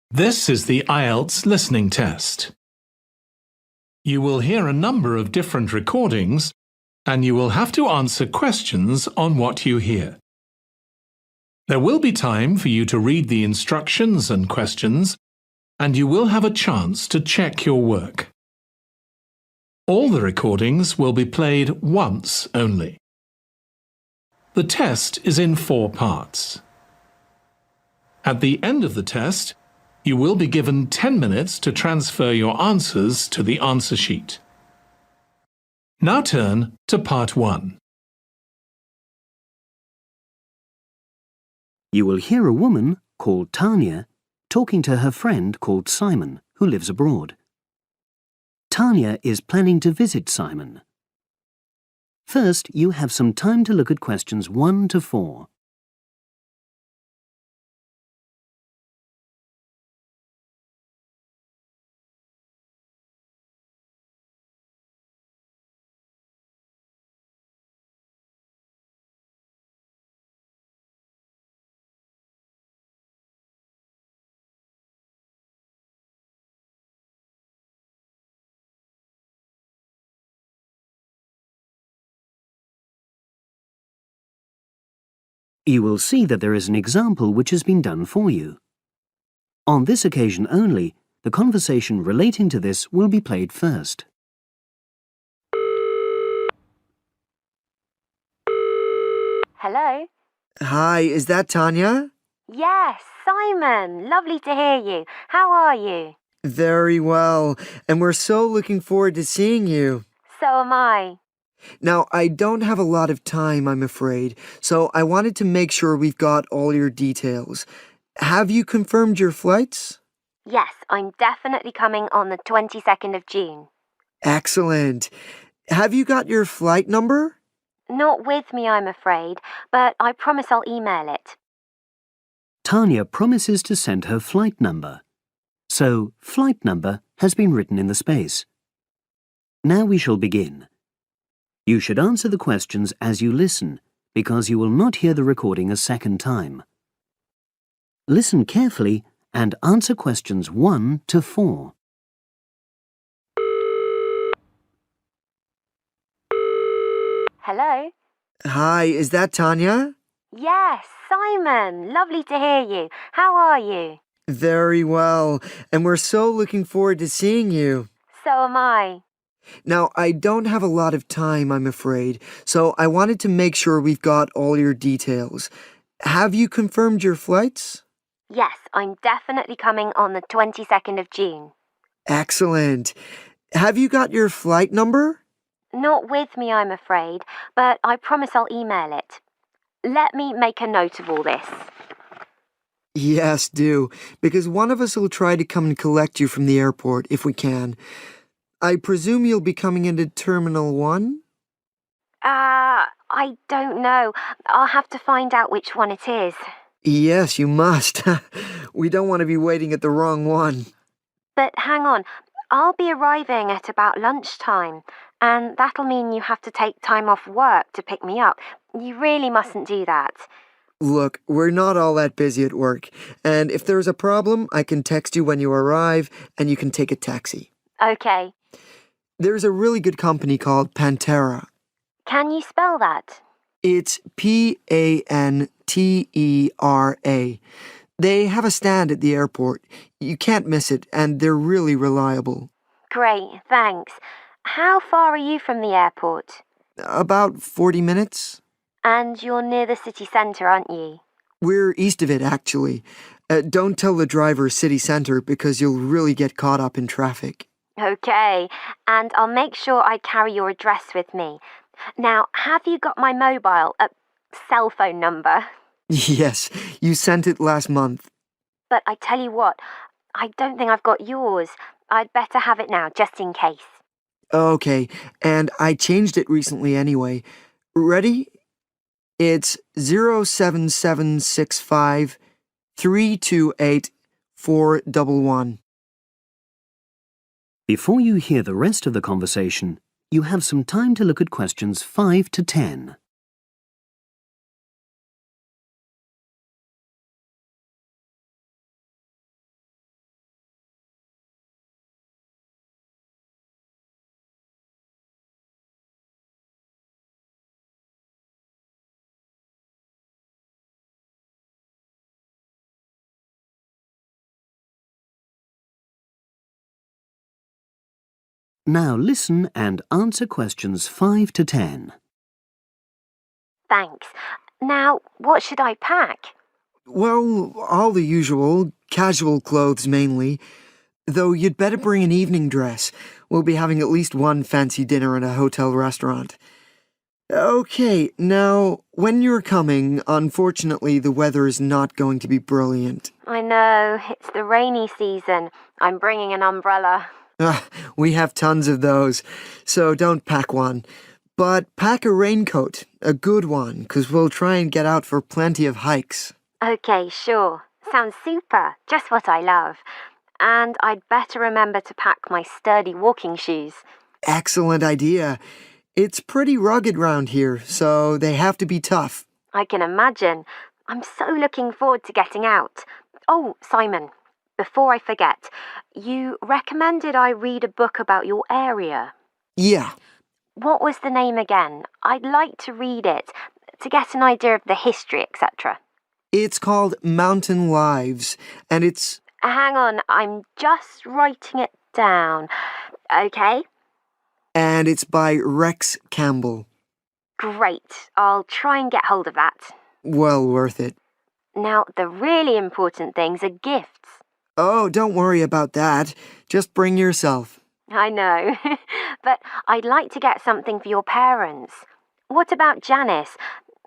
This is the IELTS listening test. You will hear a number of different recordings and you will have to answer questions on what you hear. There will be time for you to read the instructions and questions, and you will have a chance to check your work. All the recordings will be played once only. The test is in 4 parts. At the end of the test, you will be given 10 minutes to transfer your answers to the answer sheet. Now turn to part 1. You will hear a woman called Tanya talking to her friend called Simon, who lives abroad. Tanya is planning to visit Simon. First, you have some time to look at questions 1 to 4. You will see that there is an example which has been done for you. On this occasion only, the conversation relating to this will be played first. Hello? Hi, is that Tanya? Yes, Simon. Lovely to hear you. How are you? Very well, and we're so looking forward to seeing you. So am I. Now, I don't have a lot of time, I'm afraid, so I wanted to make sure we've got all your details. Have you confirmed your flights? Yes, I'm definitely coming on the 22nd of June. Excellent. Have you got your flight number? Not with me, I'm afraid, but I promise I'll email it. Tanya promises to send her flight number. So, flight number has been written in the space. Now we shall begin. You should answer the questions as you listen, because you will not hear the recording a second time. Listen carefully and answer questions 1 to 4. Hello? Hi, is that Tanya? Yes, Simon. Lovely to hear you. How are you? Very well, and we're so looking forward to seeing you. So am I. Now, I don't have a lot of time, I'm afraid, so I wanted to make sure we've got all your details. Have you confirmed your flights? Yes, I'm definitely coming on the 22nd of June. Excellent. Have you got your flight number? Not with me, I'm afraid, but I promise I'll email it. Let me make a note of all this. Yes, do, because one of us will try to come and collect you from the airport if we can. I presume you'll be coming into Terminal 1? I don't know. I'll have to find out which one it is. Yes, you must. We don't want to be waiting at the wrong one. But hang on, I'll be arriving at about lunchtime, and that'll mean you have to take time off work to pick me up. You really mustn't do that. Look, we're not all that busy at work, and if there's a problem, I can text you when you arrive, and you can take a taxi. Okay. There's a really good company called Pantera. Can you spell that? It's Pantera. They have a stand at the airport. You can't miss it, and they're really reliable. Great, thanks. How far are you from the airport? About 40 minutes. And you're near the city centre, aren't you? We're east of it, actually. Don't tell the driver city centre because you'll really get caught up in traffic. Okay, and I'll make sure I carry your address with me. Now, have you got my mobile, cell phone number? Yes, you sent it last month. But I tell you what, I don't think I've got yours. I'd better have it now, just in case. Okay, and I changed it recently anyway. Ready? It's 07765 328 411. Before you hear the rest of the conversation, you have some time to look at questions 5 to 10. Now listen and answer questions 5 to 10. Thanks. Now, what should I pack? Well, all the usual, casual clothes mainly. Though you'd better bring an evening dress. We'll be having at least one fancy dinner in a hotel restaurant. Okay, now, when you're coming, unfortunately the weather is not going to be brilliant. I know, it's the rainy season. I'm bringing an umbrella. We have tons of those, so don't pack one. But pack a raincoat, a good one, 'cause we'll try and get out for plenty of hikes. Okay, sure. Sounds super. Just what I love. And I'd better remember to pack my sturdy walking shoes. Excellent idea. It's pretty rugged round here, so they have to be tough. I can imagine. I'm so looking forward to getting out. Oh, Simon, before I forget, you recommended I read a book about your area. Yeah. What was the name again? I'd like to read it to get an idea of the history, etc. It's called Mountain Lives, and it's... Hang on, I'm just writing it down. Okay? And it's by Rex Campbell. Great. I'll try and get hold of that. Well worth it. Now, the really important things are gifts. Oh, don't worry about that. Just bring yourself. I know, but I'd like to get something for your parents. What about Janice?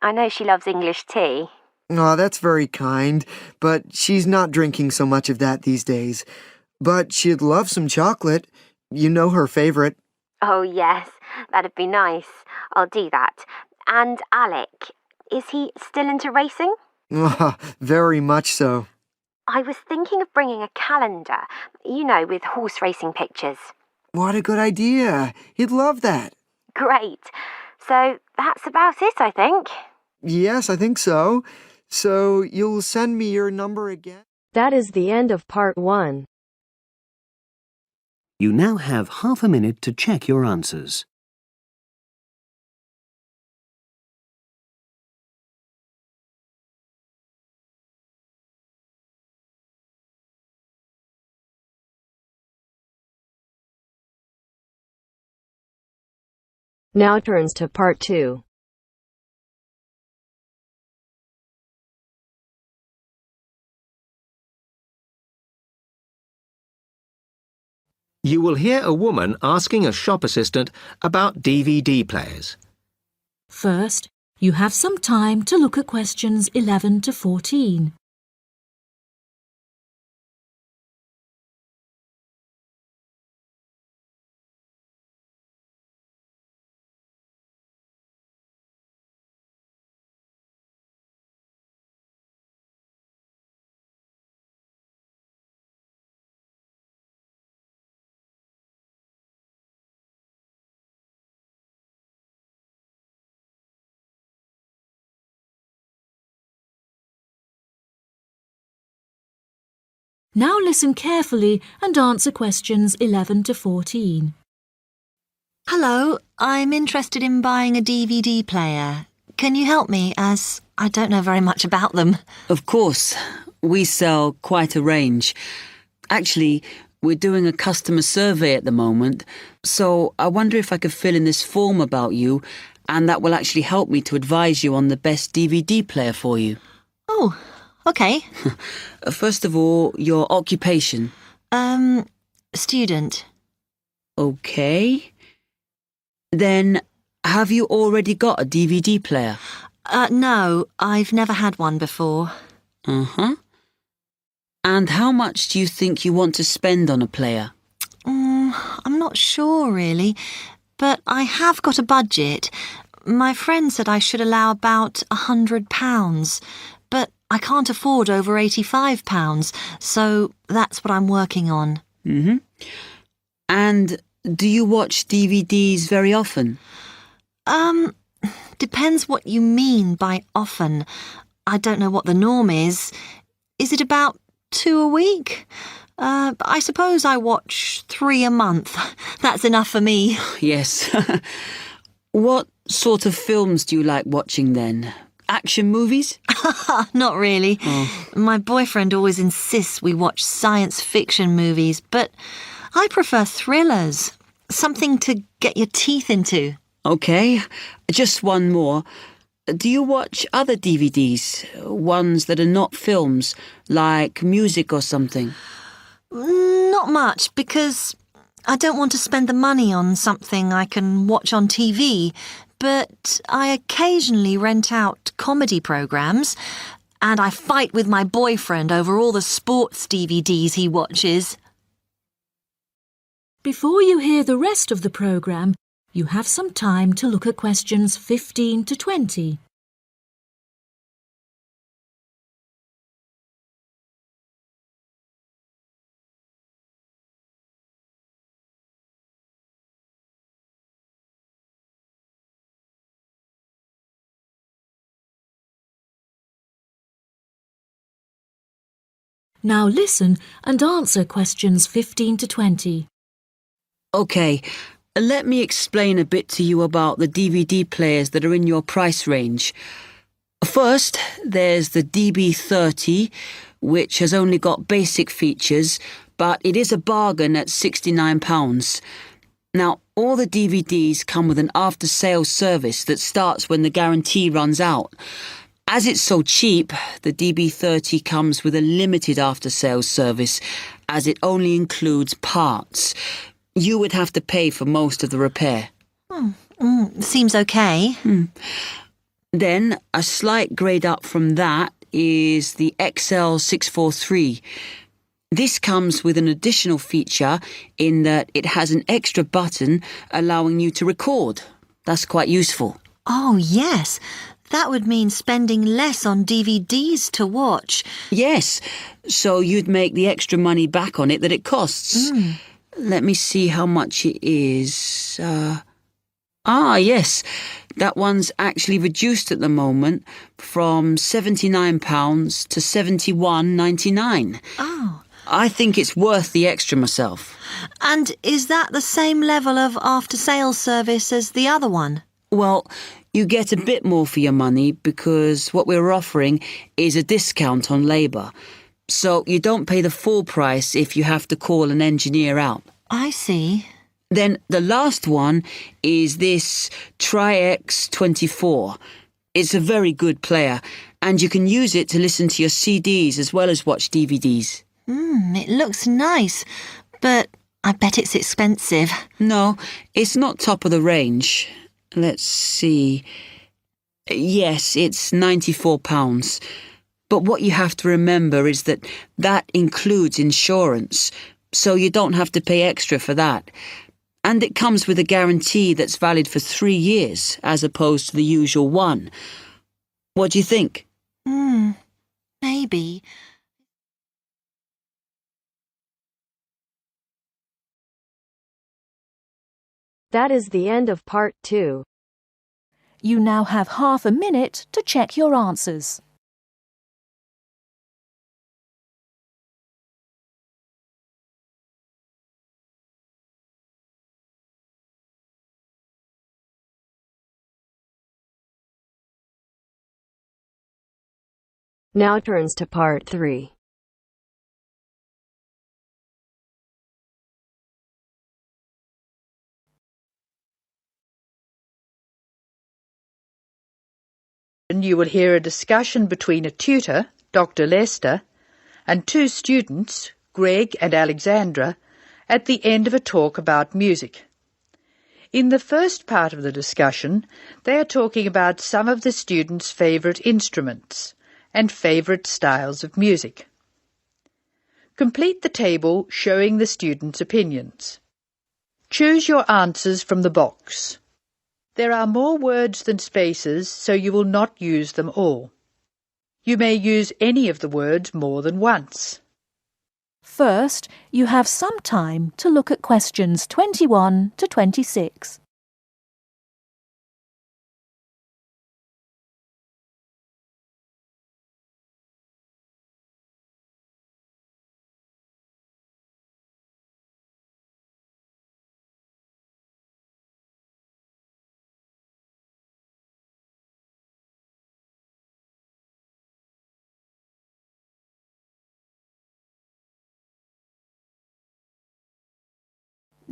I know she loves English tea. Oh, that's very kind, but she's not drinking so much of that these days. But she'd love some chocolate. You know her favorite. Oh, yes, that'd be nice. I'll do that. And Alec, is he still into racing? Very much so. I was thinking of bringing a calendar, with horse racing pictures. What a good idea. He'd love that. Great. So that's about it, I think. Yes, I think so. So you'll send me your number again? That is the end of part 1. You now have half a minute to check your answers. Now turns to part 2. You will hear a woman asking a shop assistant about DVD players. First, you have some time to look at questions 11 to 14. Now listen carefully and answer questions 11 to 14. Hello, I'm interested in buying a DVD player. Can you help me, as I don't know very much about them? Of course. We sell quite a range. Actually, we're doing a customer survey at the moment, so I wonder if I could fill in this form about you, and that will actually help me to advise you on the best DVD player for you. Oh, okay. First of all, your occupation. Student. Okay. Then, have you already got a DVD player? No, I've never had one before. Uh-huh. And how much do you think you want to spend on a player? I'm not sure, really. But I have got a budget. My friend said I should allow about £100, but I can't afford over £85, so that's what I'm working on. Mm-hmm. And do you watch DVDs very often? Depends what you mean by often. I don't know what the norm is. Is it about 2 a week? I suppose I watch 3 a month. That's enough for me. Yes. What sort of films do you like watching then? Action movies? Not really. Oh. My boyfriend always insists we watch science fiction movies, but I prefer thrillers. Something to get your teeth into. Okay, just one more. Do you watch other DVDs? Ones that are not films, like music or something? Not much, because I don't want to spend the money on something I can watch on TV, but I occasionally rent out comedy programs, and I fight with my boyfriend over all the sports DVDs he watches. Before you hear the rest of the programme, you have some time to look at questions 15 to 20. Now listen and answer questions 15 to 20. Okay, let me explain a bit to you about the DVD players that are in your price range. First, there's the DB30, which has only got basic features, but it is a bargain at £69. Now, all the DVDs come with an after-sales service that starts when the guarantee runs out. As it's so cheap, the DB30 comes with a limited after-sales service, as it only includes parts. You would have to pay for most of the repair. Seems okay. Then, a slight grade up from that is the XL643. This comes with an additional feature in that it has an extra button allowing you to record. That's quite useful. Oh, yes. That would mean spending less on DVDs to watch. Yes, so you'd make the extra money back on it that it costs. Let me see how much it is. Yes, that one's actually reduced at the moment from £79 to £71.99. Oh. I think it's worth the extra myself. And is that the same level of after-sales service as the other one? Well, you get a bit more for your money because what we're offering is a discount on labour. So you don't pay the full price if you have to call an engineer out. I see. Then the last one is this Tri-X24. It's a very good player, and you can use it to listen to your CDs as well as watch DVDs. It looks nice, but I bet it's expensive. No, it's not top of the range. Let's see. Yes, it's £94. But what you have to remember is that includes insurance, so you don't have to pay extra for that. And it comes with a guarantee that's valid for 3 years, as opposed to the usual one. What do you think? Maybe. That is the end of part 2. You now have half a minute to check your answers. Now turns to part 3. You will hear a discussion between a tutor, Dr. Lester, and 2 students, Greg and Alexandra, at the end of a talk about music. In the first part of the discussion, they are talking about some of the students' favourite instruments and favourite styles of music. Complete the table showing the students' opinions. Choose your answers from the box. There are more words than spaces, so you will not use them all. You may use any of the words more than once. First, you have some time to look at questions 21 to 26.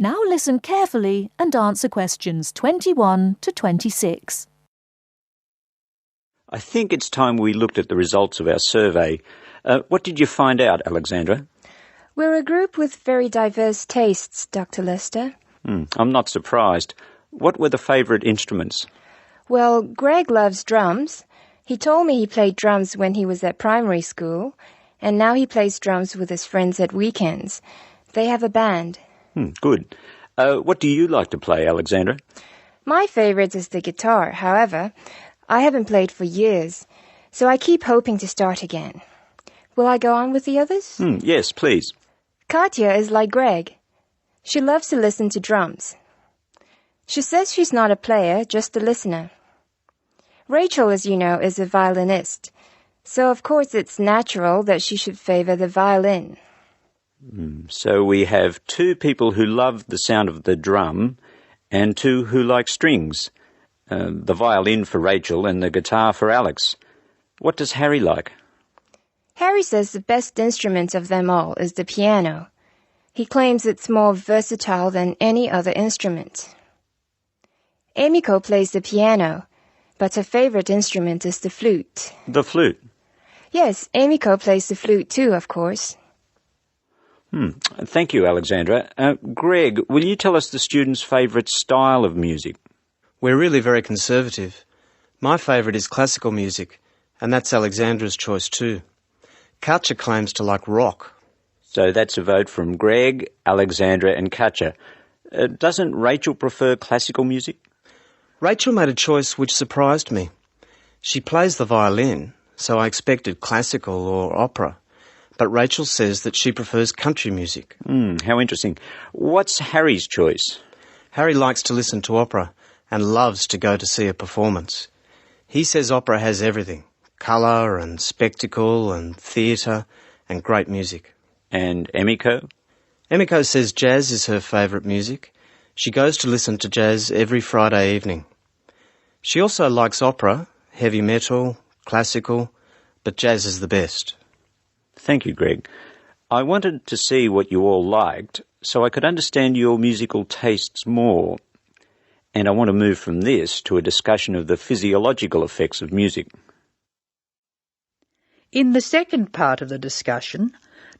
Now listen carefully and answer questions 21 to 26. I think it's time we looked at the results of our survey. What did you find out, Alexandra? We're a group with very diverse tastes, Dr. Lester. I'm not surprised. What were the favourite instruments? Well, Greg loves drums. He told me he played drums when he was at primary school, and now he plays drums with his friends at weekends. They have a band. Good. What do you like to play, Alexandra? My favourite is the guitar. However, I haven't played for years, so I keep hoping to start again. Will I go on with the others? Yes, please. Katya is like Greg. She loves to listen to drums. She says she's not a player, just a listener. Rachel, as you know, is a violinist, so of course it's natural that she should favour the violin. So we have two people who love the sound of the drum and two who like strings. The violin for Rachel and the guitar for Alex. What does Harry like? Harry says the best instrument of them all is the piano. He claims it's more versatile than any other instrument. Emiko plays the piano, but her favourite instrument is the flute. The flute? Yes, Emiko plays the flute too, of course. Thank you, Alexandra. Greg, will you tell us the students' favourite style of music? We're really very conservative. My favourite is classical music, and that's Alexandra's choice too. Katja claims to like rock. So that's a vote from Greg, Alexandra and Katja. Doesn't Rachel prefer classical music? Rachel made a choice which surprised me. She plays the violin, so I expected classical or opera. But Rachel says that she prefers country music. How interesting. What's Harry's choice? Harry likes to listen to opera and loves to go to see a performance. He says opera has everything, colour and spectacle and theatre and great music. And Emiko? Emiko says jazz is her favourite music. She goes to listen to jazz every Friday evening. She also likes opera, heavy metal, classical, but jazz is the best. Thank you, Greg. I wanted to see what you all liked so I could understand your musical tastes more. And I want to move from this to a discussion of the physiological effects of music. In the second part of the discussion,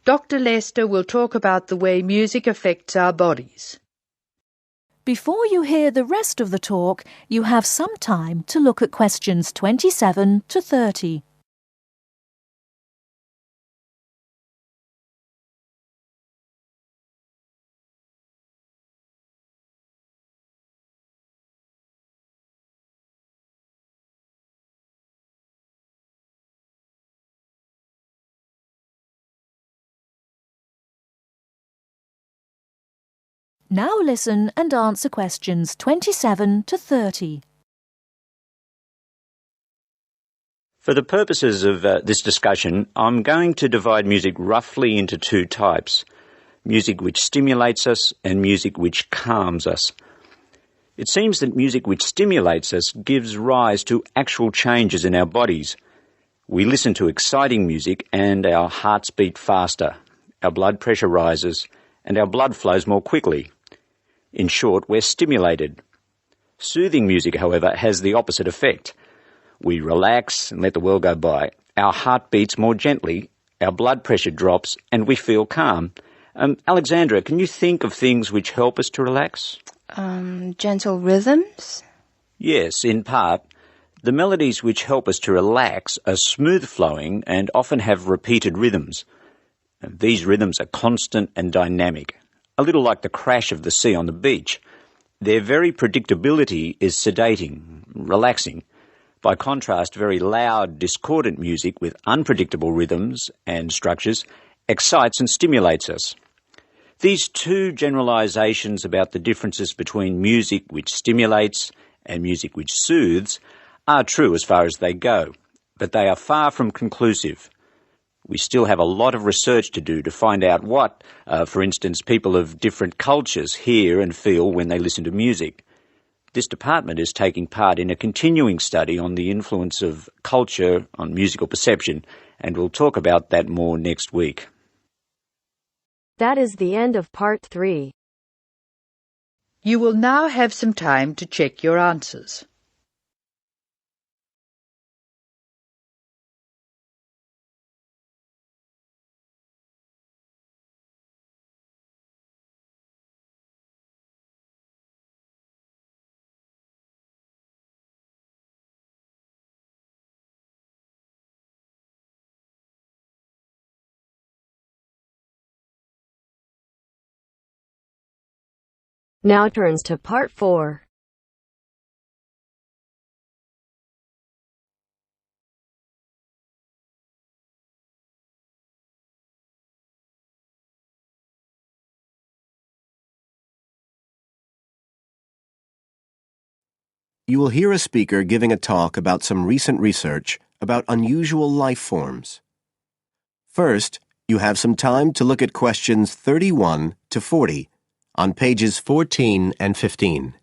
Dr. Lester will talk about the way music affects our bodies. Before you hear the rest of the talk, you have some time to look at questions 27 to 30. Now listen and answer questions 27 to 30. For the purposes of this discussion, I'm going to divide music roughly into two types. Music which stimulates us and music which calms us. It seems that music which stimulates us gives rise to actual changes in our bodies. We listen to exciting music and our hearts beat faster, our blood pressure rises, and our blood flows more quickly. In short, we're stimulated. Soothing music, however, has the opposite effect. We relax and let the world go by. Our heart beats more gently, our blood pressure drops, and we feel calm. Alexandra, can you think of things which help us to relax? Gentle rhythms? Yes, in part. The melodies which help us to relax are smooth-flowing and often have repeated rhythms. These rhythms are constant and dynamic, a little like the crash of the sea on the beach. Their very predictability is sedating, relaxing. By contrast, very loud, discordant music with unpredictable rhythms and structures excites and stimulates us. These two generalizations about the differences between music which stimulates and music which soothes are true as far as they go, but they are far from conclusive. We still have a lot of research to do to find out what, for instance, people of different cultures hear and feel when they listen to music. This department is taking part in a continuing study on the influence of culture on musical perception, and we'll talk about that more next week. That is the end of part 3. You will now have some time to check your answers. Now turns to part 4. You will hear a speaker giving a talk about some recent research about unusual life forms. First, you have some time to look at questions 31 to 40 on pages 14 and 15.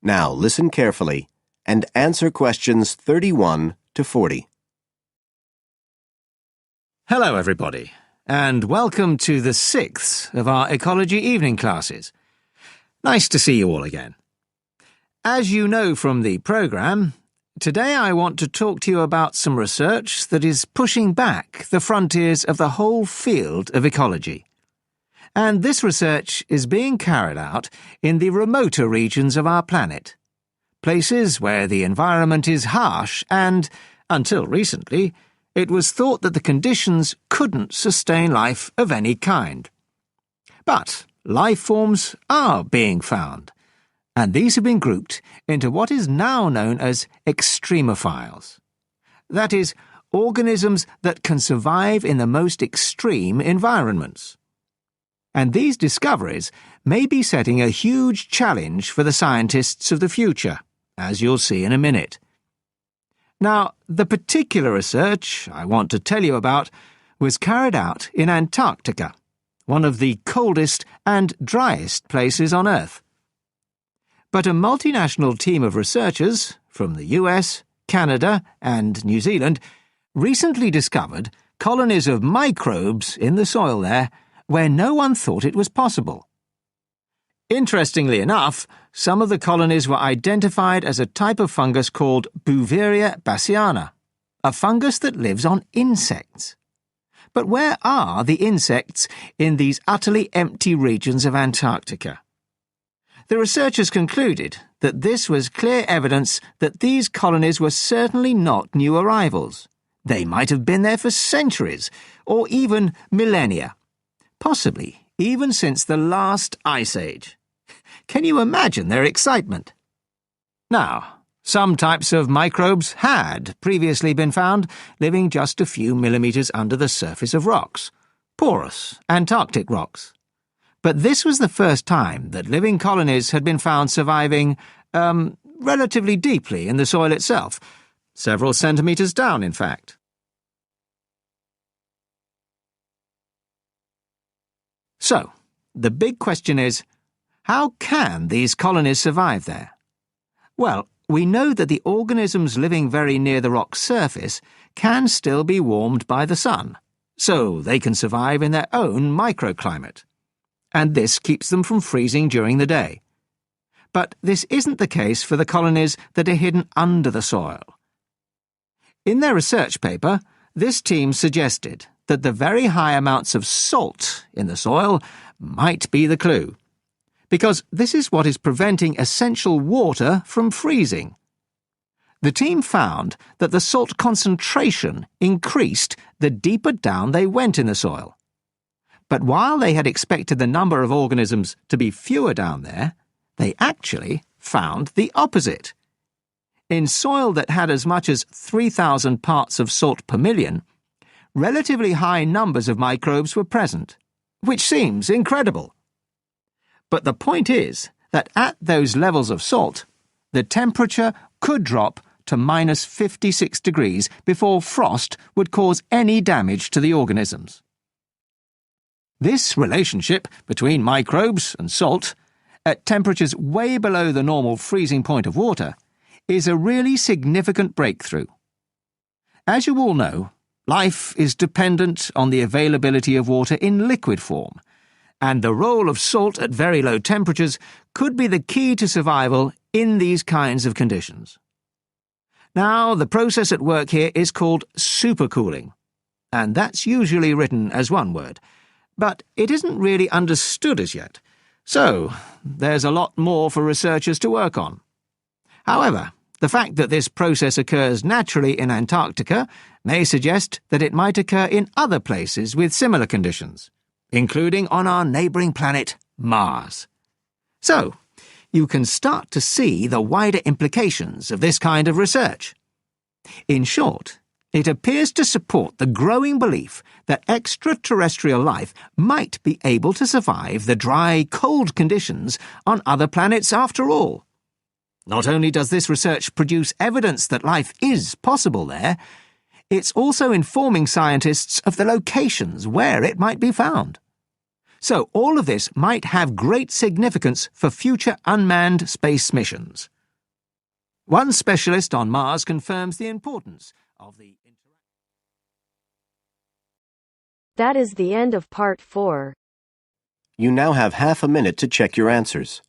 Now listen carefully and answer questions 31 to 40. Hello, everybody, and welcome to the 6th of our ecology evening classes. Nice to see you all again. As you know from the programme, today I want to talk to you about some research that is pushing back the frontiers of the whole field of ecology. And this research is being carried out in the remoter regions of our planet, places where the environment is harsh and, until recently, it was thought that the conditions couldn't sustain life of any kind. But life forms are being found, and these have been grouped into what is now known as extremophiles. That is, organisms that can survive in the most extreme environments. And these discoveries may be setting a huge challenge for the scientists of the future, as you'll see in a minute. Now, the particular research I want to tell you about was carried out in Antarctica, one of the coldest and driest places on Earth. But a multinational team of researchers from the US, Canada, and New Zealand recently discovered colonies of microbes in the soil there where no one thought it was possible. Interestingly enough, some of the colonies were identified as a type of fungus called Bouveria bassiana, a fungus that lives on insects. But where are the insects in these utterly empty regions of Antarctica? The researchers concluded that this was clear evidence that these colonies were certainly not new arrivals. They might have been there for centuries, or even millennia. Possibly even since the last ice age. Can you imagine their excitement? Now, some types of microbes had previously been found living just a few millimetres under the surface of rocks, porous Antarctic rocks. But this was the first time that living colonies had been found surviving, relatively deeply in the soil itself, several centimetres down, in fact. So, the big question is, how can these colonies survive there? Well, we know that the organisms living very near the rock's surface can still be warmed by the sun, so they can survive in their own microclimate. And this keeps them from freezing during the day. But this isn't the case for the colonies that are hidden under the soil. In their research paper, this team suggested that the very high amounts of salt in the soil might be the clue, because this is what is preventing essential water from freezing. The team found that the salt concentration increased the deeper down they went in the soil. But while they had expected the number of organisms to be fewer down there, they actually found the opposite. In soil that had as much as 3,000 parts of salt per million, relatively high numbers of microbes were present, which seems incredible. But the point is that at those levels of salt, the temperature could drop to minus 56 degrees before frost would cause any damage to the organisms. This relationship between microbes and salt, at temperatures way below the normal freezing point of water, is a really significant breakthrough. As you all know, life is dependent on the availability of water in liquid form, and the role of salt at very low temperatures could be the key to survival in these kinds of conditions. Now, the process at work here is called supercooling, and that's usually written as one word, but it isn't really understood as yet, so there's a lot more for researchers to work on. However, the fact that this process occurs naturally in Antarctica may suggest that it might occur in other places with similar conditions, including on our neighbouring planet, Mars. So, you can start to see the wider implications of this kind of research. In short, it appears to support the growing belief that extraterrestrial life might be able to survive the dry, cold conditions on other planets after all. Not only does this research produce evidence that life is possible there, it's also informing scientists of the locations where it might be found. So all of this might have great significance for future unmanned space missions. One specialist on Mars confirms the importance of the... That is the end of part 4. You now have half a minute to check your answers.